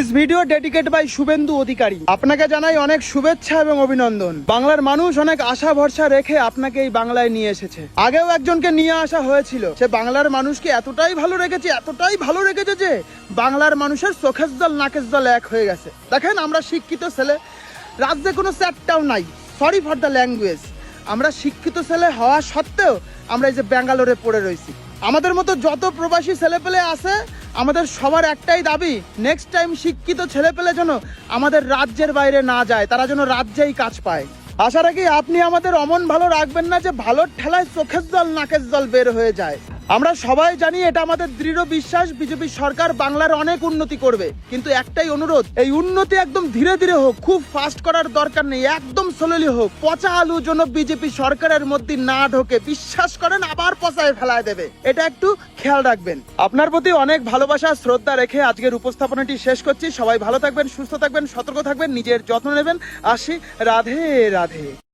This video dedicate by Suvendu Adhikari. আপনাকে জানাই অনেক শুভেচ্ছা এবং অভিনন্দন। বাংলার মানুষ অনেক আশা ভরসা রেখে আপনাকে এই বাংলায় নিয়ে এসেছে। আগেও একজনকে নিয়ে আসা হয়েছিল, সে বাংলার মানুষকে এতটাই ভালো রেখেছে যে বাংলার মানুষের চোখের জল নাকের জল এক হয়ে গেছে। দেখেন, আমরা শিক্ষিত ছেলে, রাজ্যে কোনো চ্যাটটাও নাই, সরি ফর দ্য ল্যাঙ্গুয়েজ। আমরা শিক্ষিত ছেলে হওয়া সত্ত্বেও আমরা এই যে ব্যাঙ্গালোরে পড়ে রয়েছি। আমাদের মতো যত প্রবাসী ছেলেপেলে আছে, আমাদের সবার একটাই দাবি, নেক্সট টাইম শিক্ষিত ছেলেপেলে যেন আমাদের রাজ্যের বাইরে না যায়, তারা যেন রাজ্যেই কাজ পায়। আশা রাখি আপনি আমাদের অমন ভালো রাখবেন না যে ভালোর ঠেলায় চোখের জল নাকের জল বের হয়ে যায়। আমরা সবাই জানি, এটা আমাদের দৃঢ় বিশ্বাস, বিজেপি সরকার বাংলার অনেক উন্নতি করবে। কিন্তু একটাই অনুরোধ, এই উন্নতি একদম ধীরে ধীরে হোক, খুব ফাস্ট করার দরকার নেই, একদম স্লোলি হোক। পচা আলু যেন বিজেপি সরকারের মধ্যে না ঢোকে, বিশ্বাস করেন আবার পচায় ফেলায় দেবে, এটা একটু খেয়াল রাখবেন। আপনার প্রতি অনেক ভালোবাসা শ্রদ্ধা রেখে আজকের উপস্থাপনাটি শেষ করছি। সবাই ভালো থাকবেন, সুস্থ থাকবেন, সতর্ক থাকবেন, নিজের যত্ন নেবেন। আসি, রাধে রাধে।